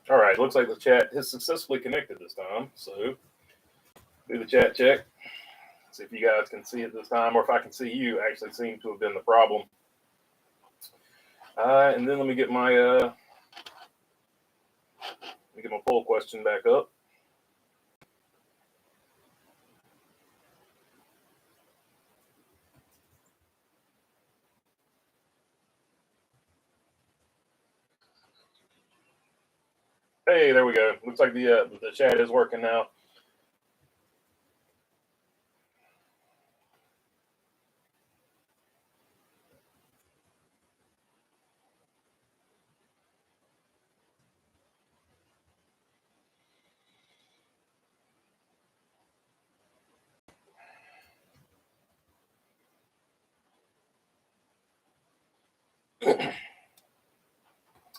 All right, looks like the chat has successfully connected this time. So do the chat check. See if you guys can see it this time, or if I can see you. Actually, seemed to have been the problem. And then let me get my poll question back up. Hey, there we go. Looks like the chat is working now.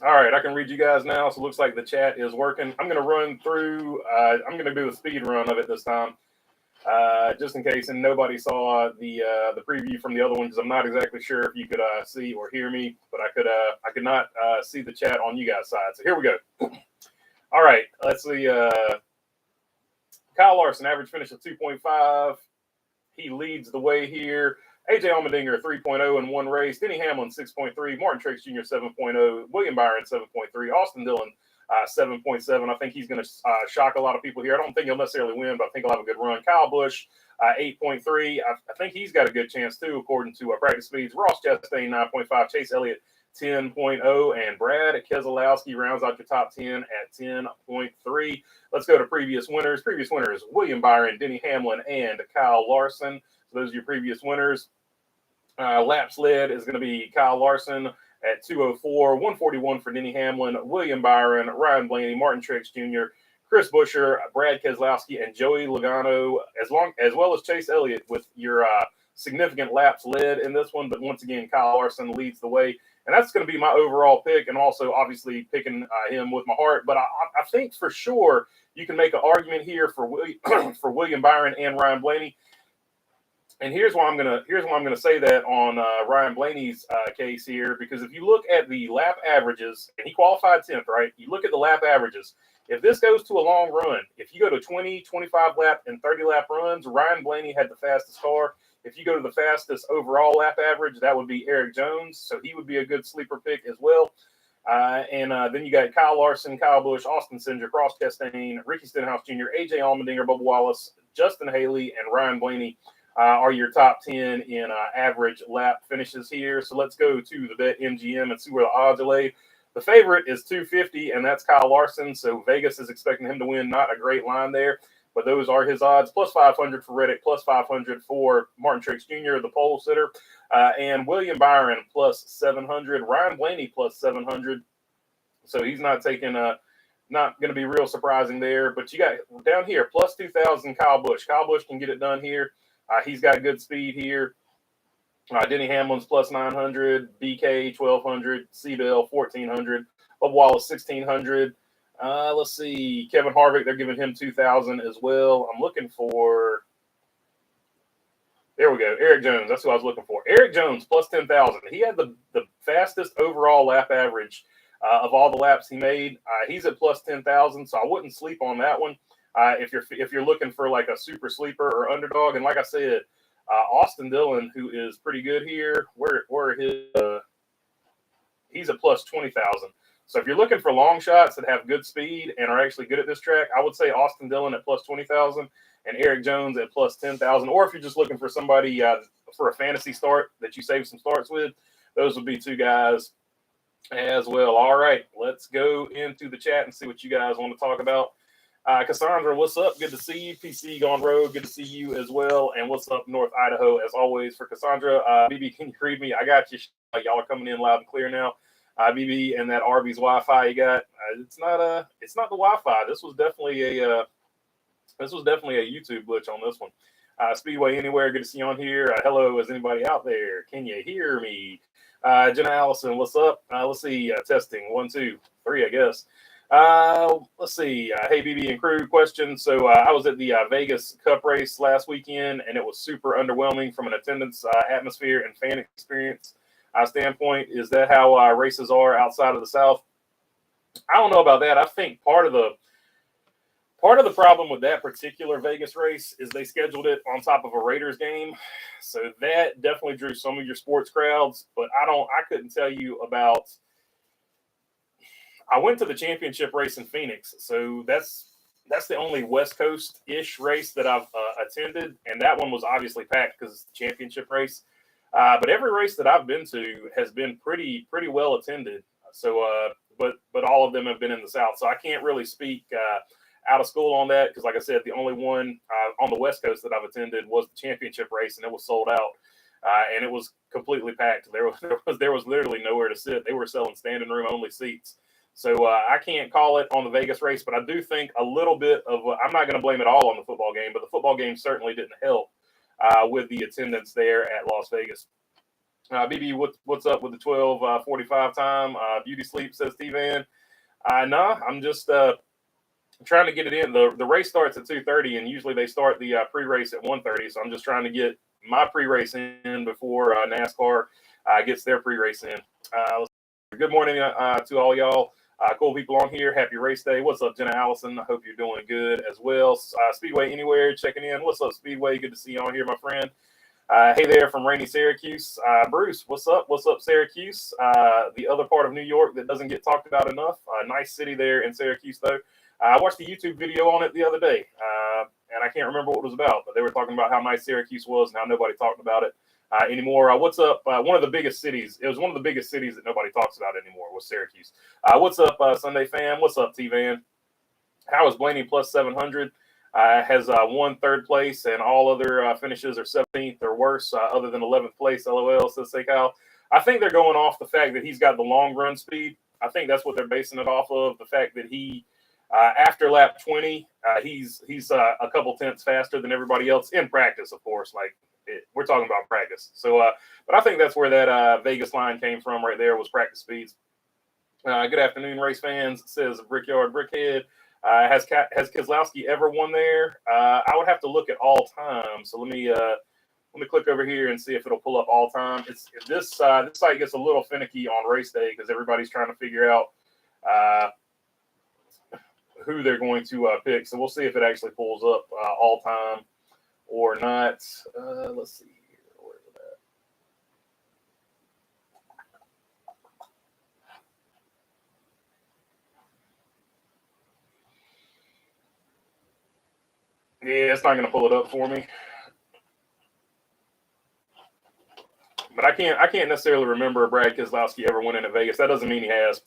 All right, I can read you guys now. So it looks like the chat is working. I'm going to run through. I'm going to do a speed run of it this time, just in case. And nobody saw the preview from the other one because I'm not exactly sure if you could see or hear me, but I could not see the chat on you guys' side. So here we go. All right, let's see. Kyle Larson, average finish of 2.5. He leads the way here. AJ Allmendinger, 3.0 in one race. Denny Hamlin, 6.3. Martin Truex Jr., 7.0. William Byron, 7.3. Austin Dillon, 7.7. I think he's going to shock a lot of people here. I don't think he'll necessarily win, but I think he'll have a good run. Kyle Busch, 8.3. I think he's got a good chance, too, according to practice speeds. Ross Chastain, 9.5. Chase Elliott, 10.0. And Brad Keselowski rounds out your top 10 at 10.3. Let's go to previous winners. Previous winners, William Byron, Denny Hamlin, and Kyle Larson. So those are your previous winners. Laps led is going to be Kyle Larson at 204, 141 for Denny Hamlin, William Byron, Ryan Blaney, Martin Truex Jr., Chris Buescher, Brad Keselowski, and Joey Logano, as well as Chase Elliott with your significant laps led in this one. But once again, Kyle Larson leads the way. And that's going to be my overall pick, and also obviously picking him with my heart. But I think for sure you can make an argument here for for William Byron and Ryan Blaney. And here's why I'm gonna say that on Ryan Blaney's case here, because if you look at the lap averages, and he qualified 10th, right? You look at the lap averages. If this goes to a long run, if you go to 20, 25 lap, and 30 lap runs, Ryan Blaney had the fastest car. If you go to the fastest overall lap average, that would be Eric Jones. So he would be a good sleeper pick as well. And then you got Kyle Larson, Kyle Busch, Austin Cindric, Ross Chastain, Ricky Stenhouse Jr., AJ Allmendinger, Bubba Wallace, Justin Haley, and Ryan Blaney are your top 10 in average lap finishes here. So let's go to the BetMGM and see where the odds are laid. The favorite is 250, and that's Kyle Larson. So Vegas is expecting him to win. Not a great line there, but those are his odds. Plus 500 for Reddick, plus 500 for Martin Truex Jr., the pole sitter, and William Byron plus 700. Ryan Blaney plus 700. So he's not taking not going to be real surprising there. But you got down here plus 2,000 Kyle Busch. Kyle Busch can get it done here. He's got good speed here. Denny Hamlin's plus 900, BK 1,200, Seabell 1,400, Bubba Wallace 1,600. Let's see, Kevin Harvick, they're giving him 2,000 as well. I'm looking for, there we go, Eric Jones. That's who I was looking for. Eric Jones plus 10,000. He had the fastest overall lap average of all the laps he made. He's at plus 10,000, so I wouldn't sleep on that one. If you're looking for like a super sleeper or underdog, and like I said, Austin Dillon, who is pretty good here, where his he's at plus 20,000. So if you're looking for long shots that have good speed and are actually good at this track, I would say Austin Dillon at plus 20,000 and Eric Jones at plus 10,000. Or if you're just looking for somebody for a fantasy start that you save some starts with, those would be two guys as well. All right, let's go into the chat and see what you guys want to talk about. Cassandra, what's up? Good to see you. PC Gone Road, good to see you as well. And what's up, North Idaho, as always, for Cassandra. BB, can you read me? I got you. Y'all are coming in loud and clear now. BB, and that Arby's Wi-Fi you got. It's not the Wi-Fi. This was definitely a YouTube glitch on this one. Speedway Anywhere, good to see you on here. Hello, is anybody out there? Can you hear me? Jenna Allison, what's up? Let's see. Testing 1, 2, 3, I guess. Let's see. Hey, BB and crew, question. So I was at the Vegas Cup race last weekend, and it was super underwhelming from an attendance, atmosphere, and fan experience. standpoint. Is that how races are outside of the South? I don't know about that. I think part of the problem with that particular Vegas race is they scheduled it on top of a Raiders game. So that definitely drew some of your sports crowds, but I couldn't tell you about. I went to the championship race in Phoenix. So that's the only West Coast-ish race that I've attended, and that one was obviously packed because it's the championship race. But every race that I've been to has been pretty well attended. So, but all of them have been in the South. So I can't really speak out of school on that because, like I said, the only one on the West Coast that I've attended was the championship race, and it was sold out, and it was completely packed. There was literally nowhere to sit. They were selling standing room only seats. So I can't call it on the Vegas race, but I do think a little bit of I'm not going to blame it all on the football game, but the football game certainly didn't help with the attendance there at Las Vegas. BB, what's up with the 12:45 time? Beauty sleep, says T-Van. Nah, I'm just trying to get it in. The race starts at 2:30, and usually they start the pre-race at 1:30. So I'm just trying to get my pre-race in before NASCAR gets their pre-race in. Good morning to all y'all. Cool people on here. Happy race day. What's up, Jenna Allison? I hope you're doing good as well. Speedway Anywhere checking in. What's up, Speedway? Good to see you on here, my friend. Hey there from rainy Syracuse. Bruce, what's up? What's up, Syracuse? The other part of New York that doesn't get talked about enough. Nice city there in Syracuse, though. I watched a YouTube video on it the other day, and I can't remember what it was about, but they were talking about how nice Syracuse was and how nobody talked about it anymore. What's up? One of the biggest cities. It was one of the biggest cities that nobody talks about anymore was Syracuse. What's up, Sunday fam? What's up, T-Van? How is Blaney plus 700? Has won third place, and all other finishes are 17th or worse, other than 11th place. LOL, says Kyle. I think they're going off the fact that he's got the long run speed. I think that's what they're basing it off of. The fact that he, after lap 20, he's a couple tenths faster than everybody else in practice, of course. We're talking about practice. So, but I think that's where that Vegas line came from right there was practice speeds. Good afternoon, race fans, says Brickyard Brickhead. Has Keselowski ever won there? I would have to look at all time. So let me click over here and see if it'll pull up all time. This site gets a little finicky on race day because everybody's trying to figure out who they're going to pick. So we'll see if it actually pulls up all time or not. Let's see here. Where is it at? Yeah, it's not going to pull it up for me. But I can't necessarily remember Brad Keselowski ever winning at Vegas. That doesn't mean he has,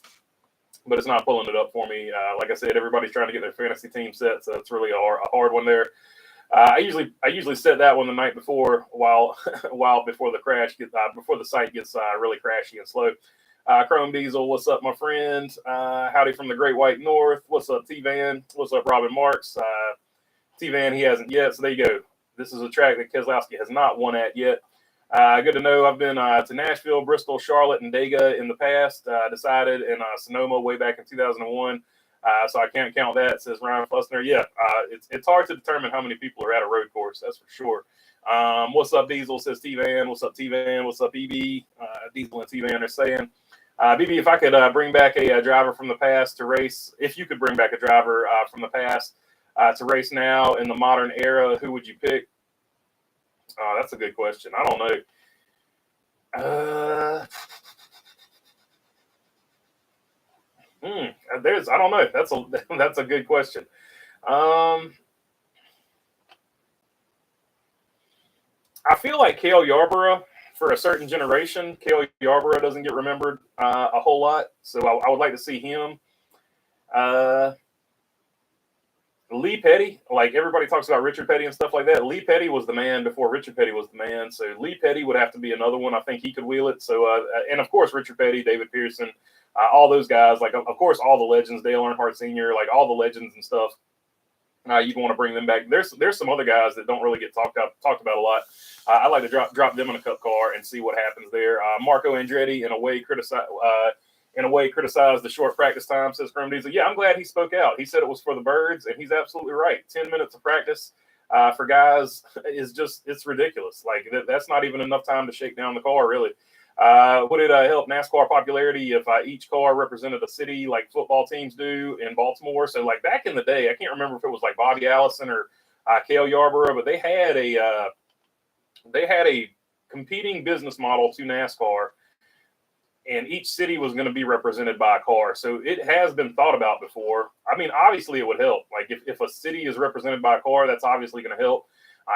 but it's not pulling it up for me. Like I said, everybody's trying to get their fantasy team set, so it's really a hard one there. I usually set that one the night before, while before the crash before the site gets really crashy and slow. Chrome Diesel, what's up, my friend? Howdy from the Great White North. What's up, T-Van? What's up, Robin Marks? T-Van, he hasn't yet, so there you go. This is a track that Keselowski has not won at yet. Good to know. I've been to Nashville, Bristol, Charlotte, and Dega in the past. Decided in Sonoma way back in 2001. So I can't count that, says Ryan Fussner. Yeah, it's hard to determine how many people are at a road course, that's for sure. What's up, Diesel, says T-Van. What's up, T-Van? What's up, BB? Diesel and T-Van are saying. BB, if I could bring back a driver from the past to race, if you could bring back a driver from the past to race now in the modern era, who would you pick? That's a good question. I don't know. I don't know. That's a good question. I feel like Cale Yarborough, for a certain generation, Cale Yarborough doesn't get remembered a whole lot. So I would like to see him. Lee Petty, like everybody talks about Richard Petty and stuff like that. Lee Petty was the man before Richard Petty was the man. So Lee Petty would have to be another one. I think he could wheel it. So, and of course, Richard Petty, David Pearson, all those guys, like, of course, all the legends, Dale Earnhardt Sr., like all the legends and stuff. You'd want to bring them back. There's some other guys that don't really get talked about a lot. I like to drop them in a cup car and see what happens there. Marco Andretti, in a way, criticized the short practice time, says Chrome Diesel. Yeah, I'm glad he spoke out. He said it was for the birds, and he's absolutely right. 10 minutes of practice for guys is it's ridiculous. Like, that's not even enough time to shake down the car, really. Would it help NASCAR popularity if each car represented a city like football teams do in Baltimore? So, like back in the day, I can't remember if it was like Bobby Allison or Cale Yarborough, but they had a competing business model to NASCAR, and each city was going to be represented by a car. So it has been thought about before. I mean, obviously it would help. Like if a city is represented by a car, that's obviously going to help.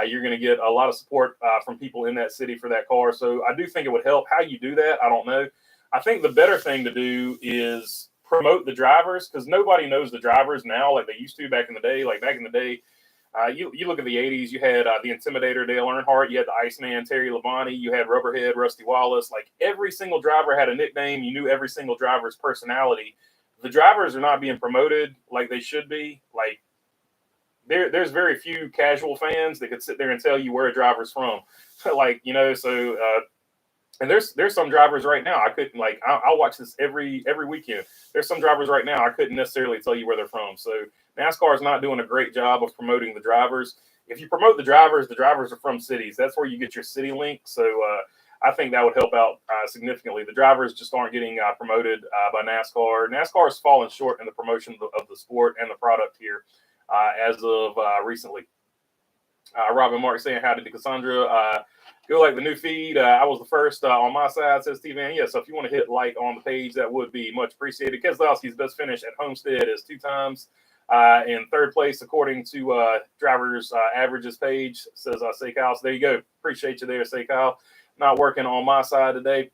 You're going to get a lot of support from people in that city for that car. So I do think it would help. How you do that, I don't know. I think the better thing to do is promote the drivers, because nobody knows the drivers now like they used to back in the day. Like back in the day, you look at the 80s, you had the Intimidator, Dale Earnhardt, you had the Iceman, Terry Labonte, you had Rubberhead, Rusty Wallace. Like every single driver had a nickname. You knew every single driver's personality. The drivers are not being promoted like they should be. Like there's very few casual fans that could sit there and tell you where a driver's from. Like, you know, so and there's some drivers right now I couldn't, like, I'll watch this every weekend. There's some drivers right now I couldn't necessarily tell you where they're from. So NASCAR is not doing a great job of promoting the drivers. If you promote the drivers are from cities. That's where you get your city link. So I think that would help out significantly. The drivers just aren't getting promoted by NASCAR. NASCAR has fallen short in the promotion of the sport and the product here as of recently. Robin Mark saying, how did Cassandra go like the new feed? I was the first on my side, says T-Van. Yeah, so if you want to hit like on the page, that would be much appreciated. Keselowski's best finish at Homestead is 2 times. In third place, according to drivers' averages page, says Say Kyle. So there you go. Appreciate you there, Say Kyle. Not working on my side today.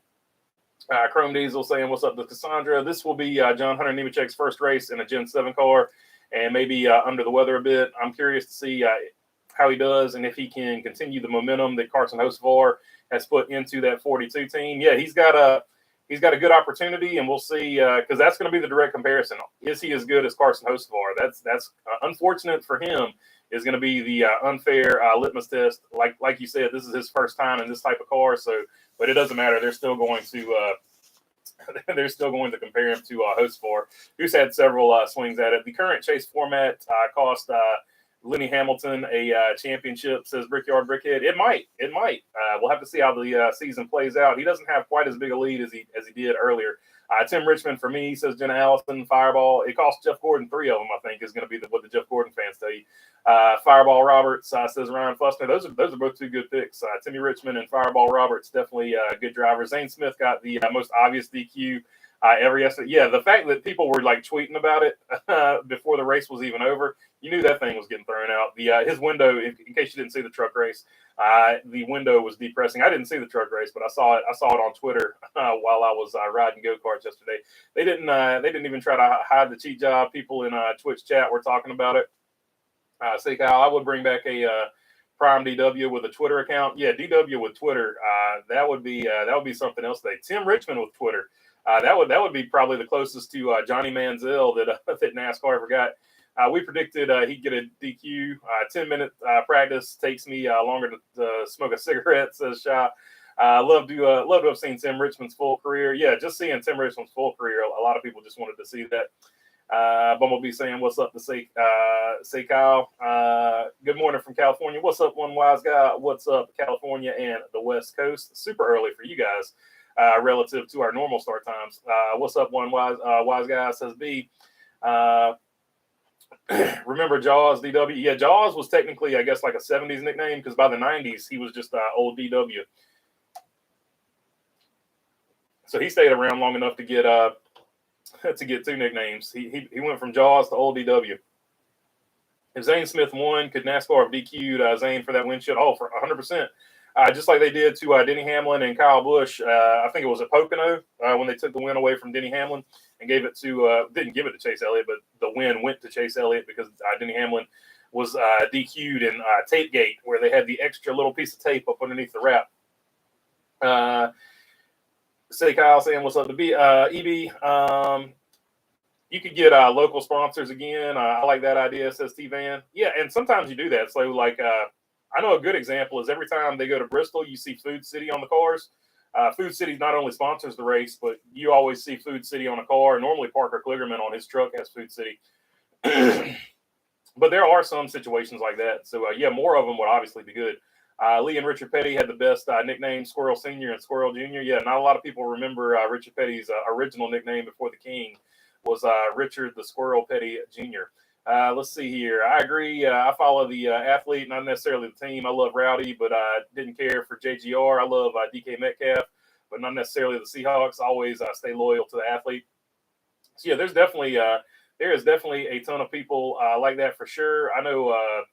Chrome Diesel saying, what's up to Cassandra? This will be John Hunter Nemechek's first race in a Gen 7 car, and maybe under the weather a bit. I'm curious to see how he does and if he can continue the momentum that Carson Hocevar has put into that 42 team. Yeah, he's got a good opportunity, and we'll see, because that's going to be the direct comparison. Is he as good as Carson Hocevar? That's unfortunate for him. Is going to be the unfair litmus test. Like you said, this is his first time in this type of car. So, but it doesn't matter. They're still going to compare him to Hocevar, who's had several swings at it. The current chase format cost Lenny Hamilton a championship, says Brickyard Brickhead. It might. We'll have to see how the season plays out. He doesn't have quite as big a lead as he did earlier. Tim Richmond for me, says Jenna Allison. Fireball. It cost Jeff Gordon 3 of them, I think, is going to be what the Jeff Gordon fans tell you. Fireball Roberts says Ryan Fussner. Those are both 2 good picks. Timmy Richmond and Fireball Roberts, definitely good drivers. Zane Smith got the most obvious DQ ever yesterday. Yeah, the fact that people were like tweeting about it before the race was even over, you knew that thing was getting thrown out. His window, in case you didn't see the truck race, the window was depressing. I didn't see the truck race, but I saw it on Twitter while I was riding go-karts yesterday. They didn't even try to hide the cheat job. People in Twitch chat were talking about it. Say, Kyle, I would bring back a Prime DW with a Twitter account. Yeah, DW with Twitter. That would be something else today. Tim Richmond with Twitter. That would be probably the closest to Johnny Manziel that NASCAR ever got. We predicted he'd get a DQ. 10-minute practice takes me longer to smoke a cigarette, says Sha. Love to have seen Tim Richmond's full career. Yeah, just seeing Tim Richmond's full career, a lot of people just wanted to see that. Bumblebee saying, what's up to say Kyle? Good morning from California. What's up, One Wise Guy? What's up, California and the West Coast? Super early for you guys relative to our normal start times. What's up, One Wise Guy? Says B. Remember Jaws, DW? Yeah, Jaws was technically, I guess, like a 70s nickname, because by the 90s, he was just old DW. So he stayed around long enough to get 2 nicknames. He went from Jaws to old DW. If Zane Smith won, could NASCAR have DQ'd Zane for that windshield? Oh, for 100%. Just like they did to Denny Hamlin and Kyle Busch. I think it was at Pocono when they took the win away from Denny Hamlin and gave it to didn't give it to Chase Elliott, but the win went to Chase Elliott because Denny Hamlin was DQ'd in Tapegate, where they had the extra little piece of tape up underneath the wrap. Say Kyle saying, what's up to be EB? You could get local sponsors again. I like that idea, says T-Van. Yeah, and sometimes you do that. So, like, I know a good example is every time they go to Bristol, you see Food City on the cars. Food City not only sponsors the race, but you always see Food City on a car. Normally, Parker Kligerman on his truck has Food City. But there are some situations like that. So, yeah, more of them would obviously be good. Lee and Richard Petty had the best nickname, Squirrel Senior and Squirrel Junior. Yeah, not a lot of people remember Richard Petty's original nickname before the King was Richard the Squirrel Petty Jr. Let's see here. I agree. I follow the athlete, not necessarily the team. I love Rowdy, but I didn't care for JGR. I love DK Metcalf, but not necessarily the Seahawks. Always stay loyal to the athlete. So yeah, there is definitely a ton of people like that for sure. I know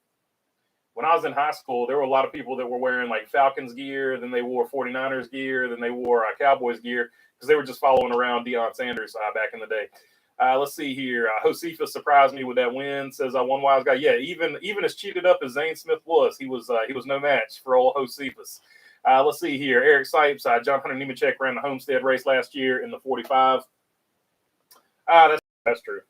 when I was in high school, there were a lot of people that were wearing like Falcons gear, then they wore 49ers gear, then they wore Cowboys gear because they were just following around Deion Sanders back in the day. Let's see here. Josephus surprised me with that win. Says one wise guy. Yeah, even as cheated up as Zane Smith was, he was no match for old Josephus. Let's see here. Eric Sipes, John Hunter Nemechek ran the Homestead race last year in the 45. That's true.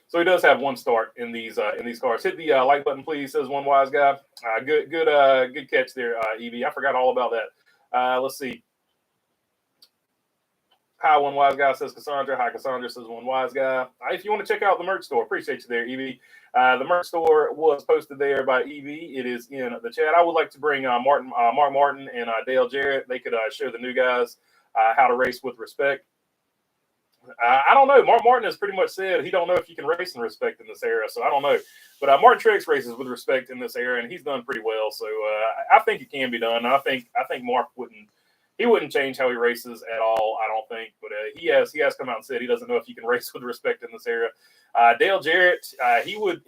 So he does have one start in these cars. Hit the like button, please. Says one wise guy. Good catch there, EB. I forgot all about that. Let's see. Hi, one wise guy, says Cassandra. Hi, Cassandra, says one wise guy. If you want to check out the merch store, appreciate you there, EV. The merch store was posted there by EV. It is in the chat. I would like to bring Mark Martin and Dale Jarrett. They could show the new guys how to race with respect. I don't know. Mark Martin has pretty much said he don't know if you can race in respect in this era, so I don't know. But Martin Truex races with respect in this era, and he's done pretty well. So I think it can be done. I think Mark wouldn't change how he races at all, I don't think. But he has come out and said he doesn't know if you can race with respect in this era. Dale Jarrett, he wouldn't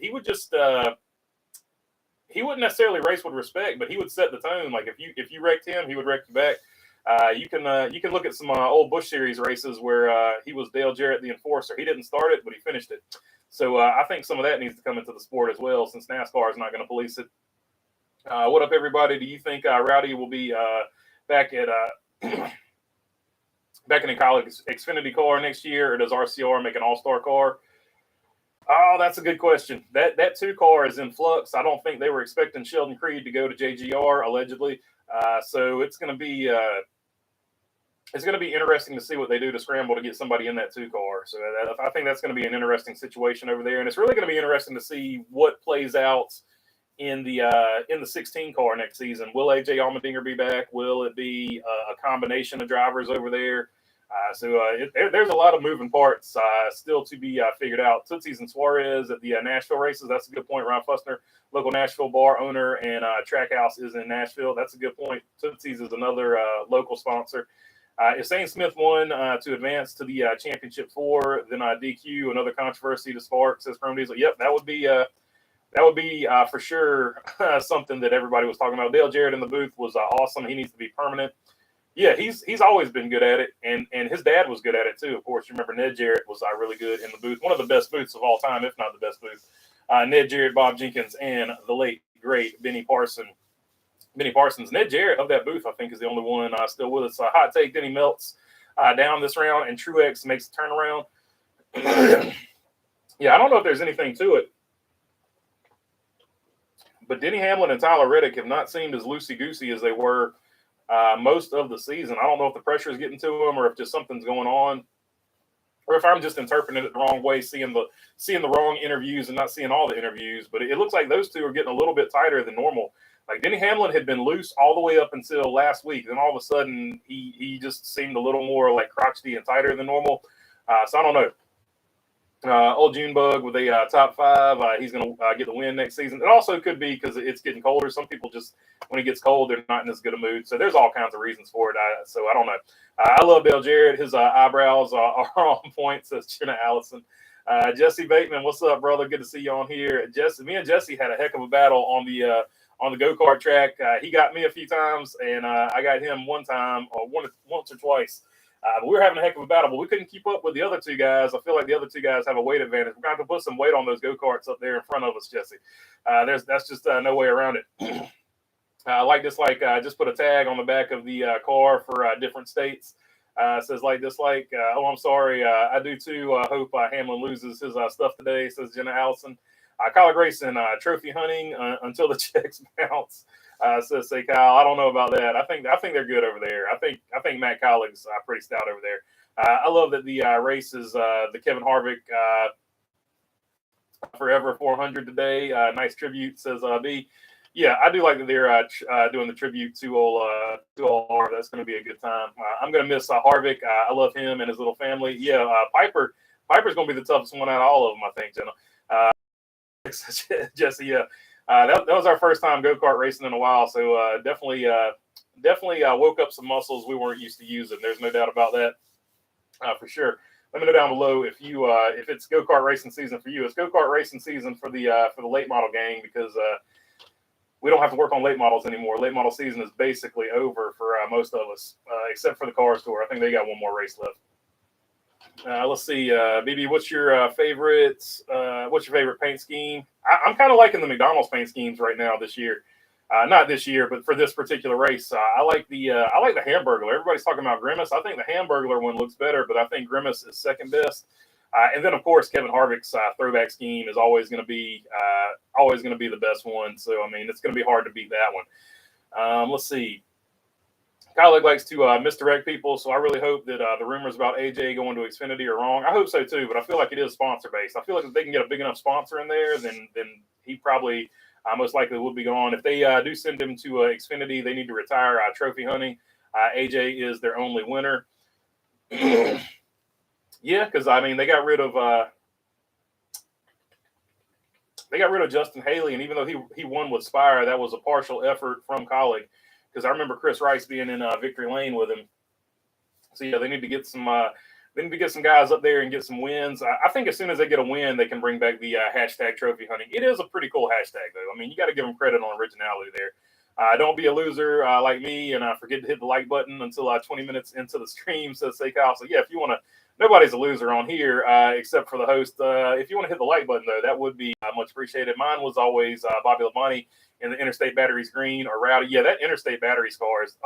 necessarily race with respect, but he would set the tone. Like if you wrecked him, he would wreck you back. You can look at some old Busch Series races where he was Dale Jarrett the enforcer. He didn't start it, but he finished it. So I think some of that needs to come into the sport as well, since NASCAR is not going to police it. What up, everybody? Do you think Rowdy will be back at back in a college Xfinity car next year, or does RCR make an all-star car? Oh, that's a good question. That 2 car is in flux. I don't think they were expecting Sheldon Creed to go to JGR allegedly. So it's going to be interesting to see what they do to scramble to get somebody in that 2 car. So I think that's going to be an interesting situation over there, and it's really going to be interesting to see what plays out in the 16 car next season. Will AJ Allmendinger be back? Will it be a combination of drivers over there? There's a lot of moving parts still to be figured out. Tootsie's and Suarez at the Nashville races. That's a good point. Ron Fussner, local Nashville bar owner, and Trackhouse is in Nashville. That's a good point. Tootsie's is another local sponsor. If Zane Smith won to advance to the Championship 4, then DQ, another controversy to spark, says Chrome Diesel. Yep, that would be for sure something that everybody was talking about. Dale Jarrett in the booth was awesome. He needs to be permanent. Yeah, he's always been good at it, and his dad was good at it too. Of course, you remember Ned Jarrett was really good in the booth, one of the best booths of all time, if not the best booth. Ned Jarrett, Bob Jenkins, and the late great Benny Parsons. Ned Jarrett of that booth, I think, is the only one still with us. Hot take: Denny melts down this round, and Truex makes a turnaround. Yeah, I don't know if there's anything to it, but Denny Hamlin and Tyler Reddick have not seemed as loosey-goosey as they were most of the season. I don't know if the pressure is getting to them, or if just something's going on, or if I'm just interpreting it the wrong way, seeing the wrong interviews and not seeing all the interviews. But it looks like those two are getting a little bit tighter than normal. Like Denny Hamlin had been loose all the way up until last week. Then all of a sudden he just seemed a little more like crotchety and tighter than normal. So I don't know. Old Junebug with a top 5. He's going to get the win next season. It also could be because it's getting colder. Some people just, when it gets cold, they're not in as good a mood. So there's all kinds of reasons for it. So I don't know. I love Dale Jarrett. His eyebrows are on point, says Jenna Allison. Jesse Bateman, what's up, brother? Good to see you on here. Me and Jesse had a heck of a battle on the go-kart track. He got me a few times, and I got him one time, or once or twice. But we were having a heck of a battle, but we couldn't keep up with the other 2 guys. I feel like the other 2 guys have a weight advantage. We're going to have to put some weight on those go-karts up there in front of us, Jesse. That's just no way around it. Just put a tag on the back of the car for different states. Says dislike. Oh, I'm sorry. I do too. Hope Hamlin loses his stuff today, says Jenna Allison. Kyle Grayson, trophy hunting until the checks bounce. Says say Kyle. I don't know about that. I think they're good over there. I think Matt Collig's pretty stout over there. I love that the race is the Kevin Harvick Forever 400 today. Nice tribute, says B. Yeah, I do like that they're doing the tribute to old Harv. That's going to be a good time. I'm going to miss Harvick. I love him and his little family. Yeah, Piper's going to be the toughest one out of all of them, I think, Jenna. Jesse, yeah. That was our first time go-kart racing in a while, so definitely woke up some muscles we weren't used to using. There's no doubt about that, for sure. Let me know down below if it's go-kart racing season for you. It's go-kart racing season for the late model gang, because we don't have to work on late models anymore. Late model season is basically over for most of us, except for the Cars Tour. I think they got one more race left. Let's see, BB, what's your favorite paint scheme? I'm kind of liking the McDonald's paint schemes right now this year. Not this year, but for this particular race, I like the Hamburglar. Everybody's talking about Grimace. I think the Hamburglar one looks better, but I think Grimace is second best. And then, of course, Kevin Harvick's throwback scheme is always going to be the best one. So, I mean, it's going to be hard to beat that one. Let's see. Kyle likes to misdirect people, so I really hope that the rumors about AJ going to Xfinity are wrong. I hope so too, but I feel like it is sponsor based. I feel like if they can get a big enough sponsor in there, then he probably most likely would be gone. If they do send him to Xfinity, they need to retire trophy hunting. AJ is their only winner. Yeah, because I mean they got rid of Justin Haley, and even though he won with Spire, that was a partial effort from Colleague. Because I remember Chris Rice being in victory lane with him. So yeah, they need to get some guys up there and get some wins. I think as soon as they get a win, they can bring back the hashtag trophy hunting. It is a pretty cool hashtag, though. I mean, you got to give them credit on originality there. Don't be a loser like me and forget to hit the like button until 20 minutes into the stream, says Kyle. So yeah, if you want to, nobody's a loser on here except for the host. If you want to hit the like button, though, that would be much appreciated. Mine was always Bobby Labonte in the Interstate Batteries green or Rowdy. Yeah, that Interstate Batteries car is,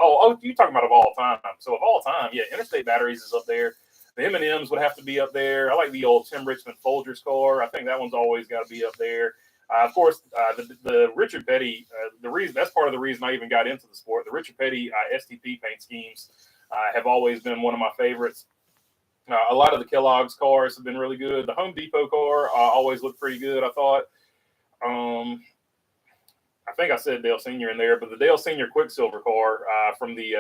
you talking about of all time. So of all time, yeah, Interstate Batteries is up there. The M&Ms would have to be up there. I like the old Tim Richmond Folgers car. I think that one's always got to be up there. Of course, the Richard Petty, that's part of the reason I even got into the sport. The Richard Petty STP paint schemes have always been one of my favorites. A lot of the Kellogg's cars have been really good. The Home Depot car always looked pretty good, I thought. I think I said Dale Sr. in there, but the Dale Sr. Quicksilver car from the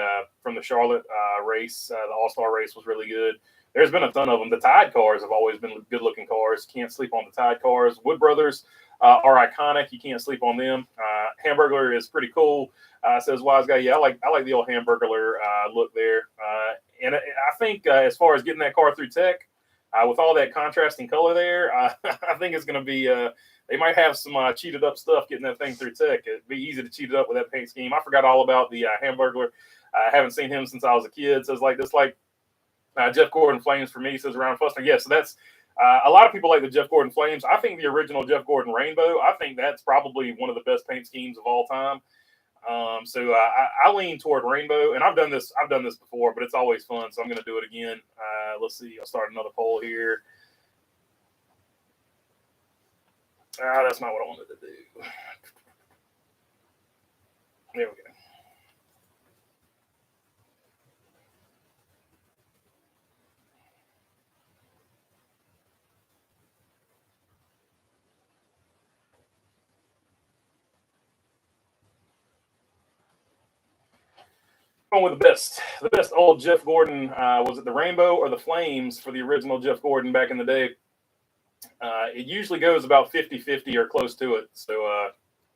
Charlotte race, the All-Star race, was really good. There's been a ton of them. The Tide cars have always been good-looking cars. Can't sleep on the Tide cars. Wood Brothers are iconic. You can't sleep on them. Hamburglar is pretty cool, says Wise Guy. Yeah, I like the old Hamburglar look there. And I think as far as getting that car through tech, with all that contrasting color there, I think it's going to be they might have some cheated up stuff getting that thing through tech. It'd be easy to cheat it up with that paint scheme. I forgot all about the Hamburglar. I haven't seen him since I was a kid. Says Jeff Gordon Flames for me, says Ryan Fussner. Yeah, so that's a lot of people like the Jeff Gordon Flames. I think the original Jeff Gordon Rainbow, I think that's probably one of the best paint schemes of all time. So I lean toward Rainbow, and I've done this before, but it's always fun, so I'm going to do it again. Let's see. I'll start another poll here. That's not what I wanted to do. There we go. Going with the best old Jeff Gordon. Was it the Rainbow or the Flames for the original Jeff Gordon back in the day? It usually goes about 50-50 or close to it. So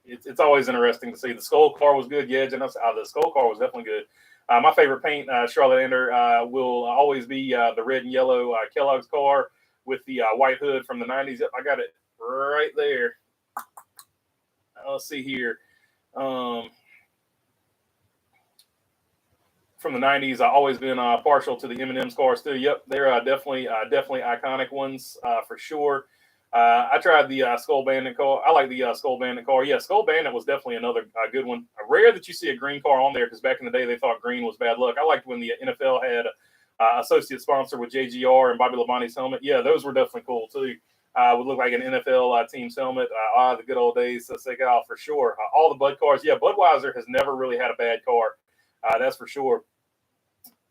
it's always interesting to see. The Skull car was good. Yeah, the Skull car was definitely good. My favorite paint, Charlotte Ender, will always be the red and yellow Kellogg's car with the white hood from the 90s. Yep, I got it right there. Let's see here. From the 90s, I've always been partial to the M&M's cars too. Yep, they're definitely iconic ones for sure. I tried the Skull Bandit car. I like the Skull Bandit car. Yeah, Skull Bandit was definitely another good one. Rare that you see a green car on there, because back in the day they thought green was bad luck. I liked when the NFL had associate sponsor with JGR and Bobby Labonte's helmet. Yeah, those were definitely cool too. Would look like an NFL team's helmet. The good old days, for sure. All the Bud cars. Yeah, Budweiser has never really had a bad car. That's for sure.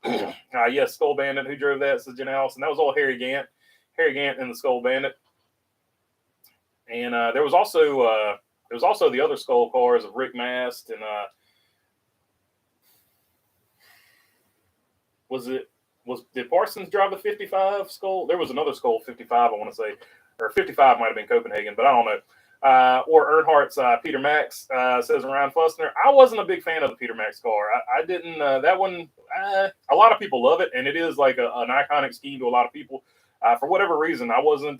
Yes, Skull Bandit. Who drove that? Says Jen Allison. That was old Harry Gant. Harry Gant and the Skull Bandit. And there was also the other skull cars of Rick Mast and did Parsons drive the 55 skull? There was another skull 55, I want to say, or 55 might have been Copenhagen, but I don't know. Or Earnhardt's Peter Max says around Fussner. I wasn't a big fan of the Peter Max car. I didn't. That one. A lot of people love it, and it is like an iconic scheme to a lot of people. For whatever reason, I wasn't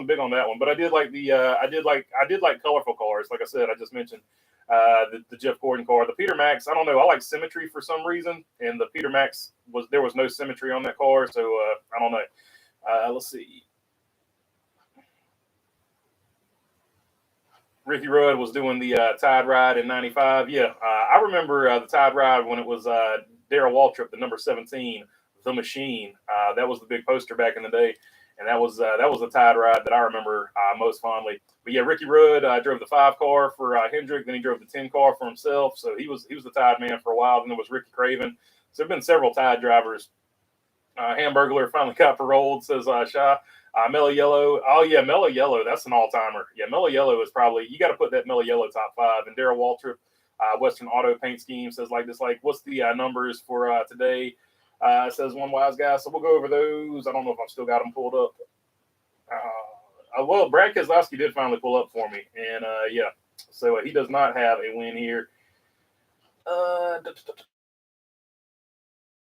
big on that one, but I did like I did like colorful cars. Like I said, I just mentioned the Jeff Gordon car. The Peter Max, I don't know. I like symmetry for some reason, and the Peter Max there was no symmetry on that car, so I don't know. Let's see. Ricky Rudd was doing the Tide Ride in '95. Yeah, I remember the Tide Ride when it was Darrell Waltrip, the number 17, the Machine. That was the big poster back in the day, and that was the Tide Ride that I remember most fondly. But yeah, Ricky Rudd drove the 5 car for Hendrick, then he drove the 10 car for himself. So he was the Tide man for a while. Then there was Ricky Craven. So there've been several Tide drivers. Hamburglar finally got paroled, says Shy. Mellow Yellow. Oh, yeah, Mellow Yellow. That's an all-timer. Yeah, Mellow Yellow is probably, you got to put that Mellow Yellow top 5. And Darrell Waltrip, Western Auto Paint Scheme, says what's the numbers for today? Says one wise guy. So we'll go over those. I don't know if I've still got them pulled up. Well, Brad Keselowski did finally pull up for me. And, yeah, so he does not have a win here.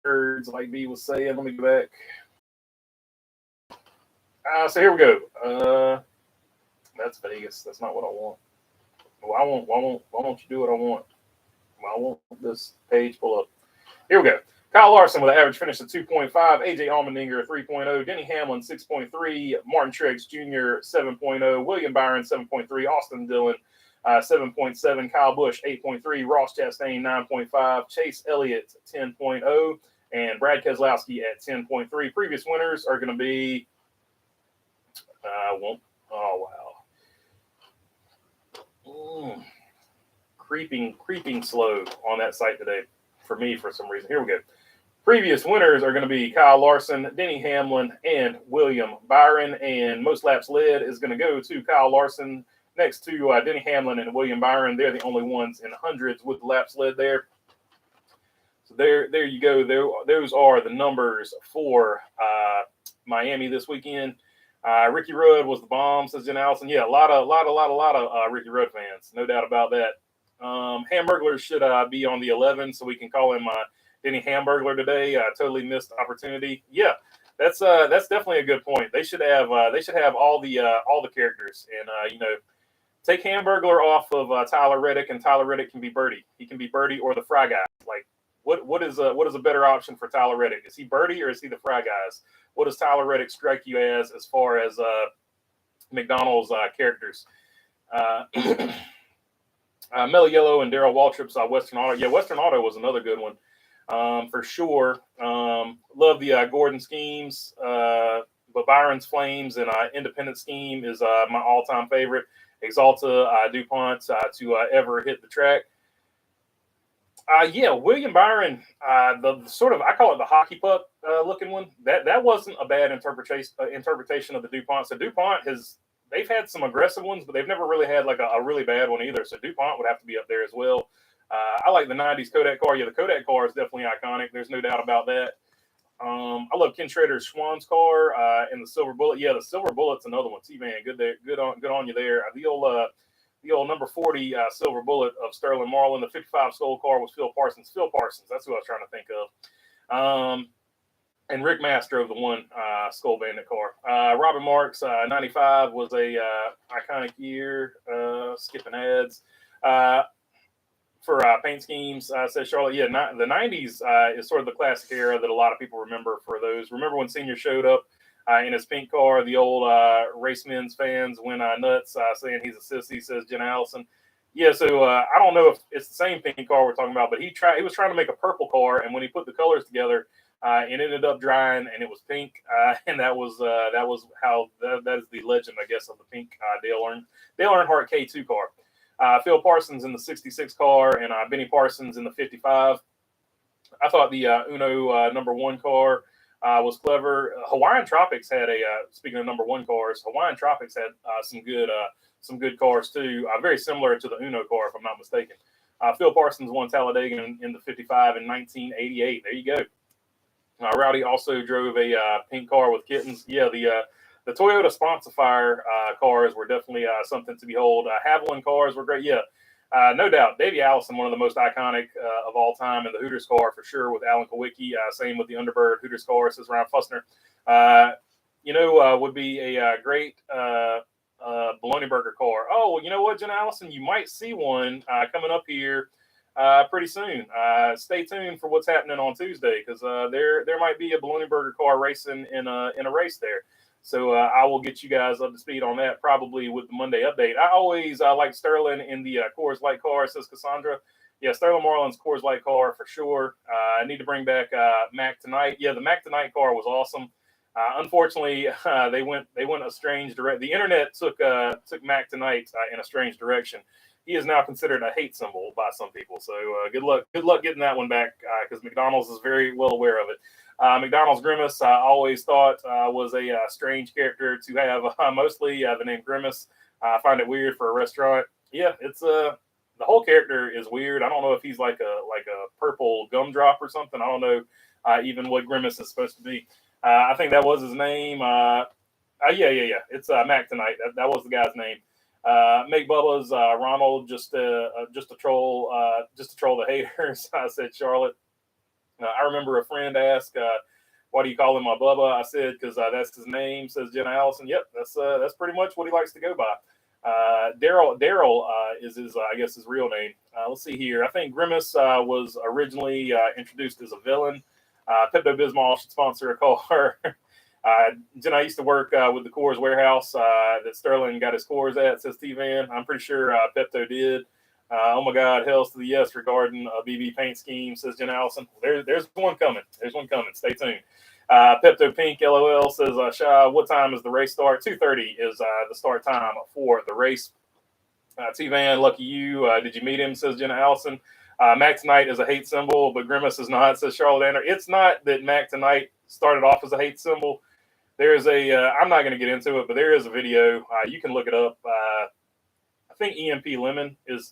Like B was saying, let me go back. So here we go. That's Vegas. That's not what I want. Why won't you do what I want? Why won't this page pull up? Here we go. Kyle Larson with an average finish of 2.5. AJ Allmendinger 3.0. Denny Hamlin 6.3. Martin Truex Jr. 7.0. William Byron 7.3. Austin Dillon 7.7. Kyle Busch 8.3. Ross Chastain 9.5. Chase Elliott 10.0. And Brad Keselowski at 10.3. Previous winners are going to be oh wow. Creeping slow on that site today for me for some reason. Here we go. Previous winners are going to be Kyle Larson, Denny Hamlin, and William Byron. And most laps led is going to go to Kyle Larson next to Denny Hamlin and William Byron. They're the only ones in hundreds with the laps led there. So there you go. Those are the numbers for Miami this weekend. Ricky Rudd was the bomb, says Jen Allison. Yeah, a lot of Ricky Rudd fans, no doubt about that. Hamburglar should be on the 11, so we can call him Denny Hamburglar today. Totally missed opportunity. Yeah, that's definitely a good point. They should have all the characters, and take Hamburglar off of Tyler Reddick, and Tyler Reddick can be Birdie. He can be Birdie or the Fry Guy. Like, what is a better option for Tyler Reddick? Is he Birdie or is he the Fry Guys? What does Tyler Reddick strike you as far as McDonald's characters? Mellow Yellow and Darrell Waltrip's Western Auto. Yeah, Western Auto was another good one for sure. Love the Gordon schemes, but Byron's Flames and Independent Scheme is my all-time favorite. Exalta DuPont to ever hit the track. Yeah, William Byron, the sort of, I call it the hockey puck looking one. That wasn't a bad interpretation of the DuPont. So DuPont they've had some aggressive ones, but they've never really had like a really bad one either. So DuPont would have to be up there as well. I like the 90s Kodak car. Yeah, the Kodak car is definitely iconic. There's no doubt about that. I love Ken Schrader's Schwann's car and the Silver Bullet. Yeah, the Silver Bullet's another one. T-Man, good on you there. The old number 40 Silver Bullet of Sterling Marlin. The 55 Skull car was Phil Parsons. That's who I was trying to think of. And Rick Mast drove the one Skull Bandit car. Robin Marks, 95 was a iconic year. Skipping ads. For paint schemes, says Charlotte. Yeah, the 90s is sort of the classic era that a lot of people remember for those. Remember when Senior showed up in his pink car? The old Race Men's fans went nuts, saying he's a sissy, says Jen Allison. Yeah, so I don't know if it's the same pink car we're talking about, but he was trying to make a purple car, and when he put the colors together, it ended up drying, and it was pink, and that was how that is the legend, I guess, of the pink Dale Earnhardt K2 car. Phil Parsons in the 66 car and Benny Parsons in the 55. I thought the Uno number 1 car was clever. Hawaiian Tropics had speaking of number 1 cars, Hawaiian Tropics had some some good cars too, very similar to the Uno car, if I'm not mistaken. Phil Parsons won Talladega in the 55 in 1988. There you go. Rowdy also drove a pink car with kittens. Yeah, the Toyota Sponsifier cars were definitely something to behold. Haviland cars were great. Yeah, no doubt. Davey Allison, one of the most iconic of all time in the Hooters car for sure, with Alan Kowicki. Same with the Underbird Hooters car, says Ryan Fussner. Would be a great bologna burger car. Oh, well, you know what, Jen Allison? You might see one coming up here pretty soon. Stay tuned for what's happening on Tuesday, because there might be a bologna burger car racing in a race there. So I will get you guys up to speed on that probably with the Monday update. I always like Sterling in the Coors Light car, says Cassandra. Yeah, Sterling Marlin's Coors Light car for sure. I need to bring back Mac Tonight. Yeah, the Mac Tonight car was awesome. Unfortunately, they went a strange direction. The internet took Mac Tonight in a strange direction. He is now considered a hate symbol by some people. So good luck getting that one back, because McDonald's is very well aware of it. McDonald's Grimace, I always thought was a strange character to have. Mostly the name Grimace. I find it weird for a restaurant. Yeah, it's the whole character is weird. I don't know if he's like a purple gumdrop or something. I don't know even what Grimace is supposed to be. I think that was his name. Yeah. It's Mac Tonight. That was the guy's name. Make Bubba's Ronald just to troll the haters. I said Charlotte. I remember a friend asked, "Why do you call him my Bubba?" I said, "Because that's his name." Says Jenna Allison. Yep, that's pretty much what he likes to go by. Daryl is his I guess his real name. Let's see here. I think Grimace was originally introduced as a villain. Pepto Bismol should sponsor a car. Jen, I used to work with the Coors warehouse that Sterling got his Coors at, says T-Van. I'm pretty sure Pepto did. Oh my God, hells to the yes regarding a BB paint scheme, says Jen Allison. There's one coming. There's one coming. Stay tuned. Pepto Pink LOL says, Shah, what time is the race start? 2:30 is the start time for the race. T-Van, lucky you. Did you meet him, says Jenna Allison. Mac Tonight is a hate symbol, but Grimace is not, says Charlotte Anner. It's not that Mac Tonight started off as a hate symbol. There's I'm not going to get into it, but there is a video. You can look it up. I think EMP Lemon is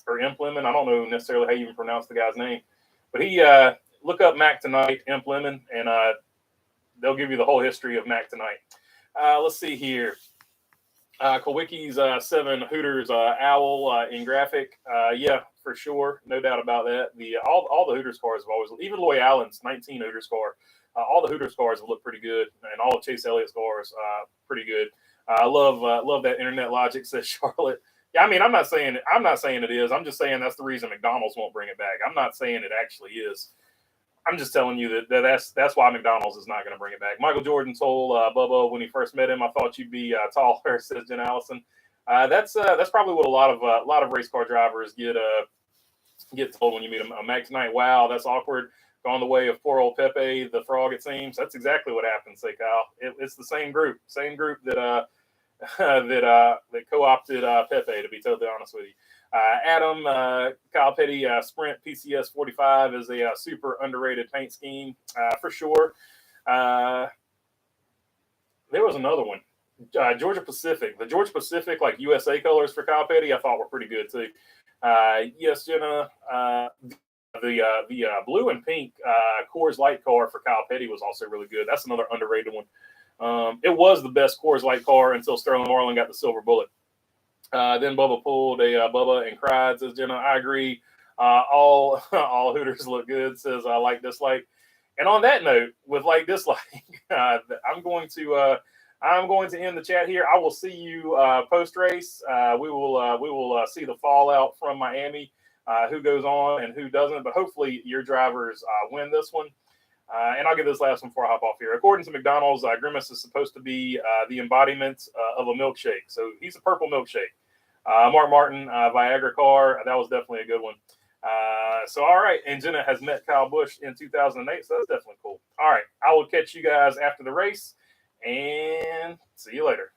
or Imp Lemon. I don't know necessarily how you even pronounce the guy's name, but he look up Mac Tonight, Imp Lemon, and they'll give you the whole history of Mac Tonight. Let's see here. Kowicki's 7 Hooters owl in graphic. Yeah, for sure, no doubt about that. All the Hooters cars have always, even Loy Allen's 19 Hooters car. All the Hooters cars have looked pretty good, and all of Chase Elliott's cars pretty good. I love that internet logic, says Charlotte. Yeah, I mean, I'm not saying it is. I'm just saying that's the reason McDonald's won't bring it back. I'm not saying it actually is. I'm just telling you that's why McDonald's is not going to bring it back. Michael Jordan told Bubba when he first met him, "I thought you'd be taller," says Jen Allison. That's probably what a lot of race car drivers get told when you meet them. Mac Tonight, wow, that's awkward. Gone the way of poor old Pepe the Frog. It seems that's exactly what happened. Say Kyle, it's the same group that that co-opted Pepe. To be totally honest with you. Adam, Kyle Petty, Sprint PCS 45 is a super underrated paint scheme for sure. There was another one, Georgia Pacific. The Georgia Pacific, like USA colors for Kyle Petty, I thought were pretty good too. Yes, Jenna, the blue and pink Coors Light car for Kyle Petty was also really good. That's another underrated one. It was the best Coors Light car until Sterling Marlin got the silver bullet. Then Bubba pulled a Bubba and cried, says Jenna. I agree. All Hooters look good, says I like dislike. And on that note, with like dislike, I'm going to end the chat here. I will see you post race. We will see the fallout from Miami, who goes on and who doesn't. But hopefully your drivers win this one. And I'll get this last one before I hop off here. According to McDonald's, Grimace is supposed to be the embodiment of a milkshake. So he's a purple milkshake. Mark Martin, Viagra car. That was definitely a good one. So, all right. And Jenna has met Kyle Busch in 2008. So that's definitely cool. All right. I will catch you guys after the race and see you later.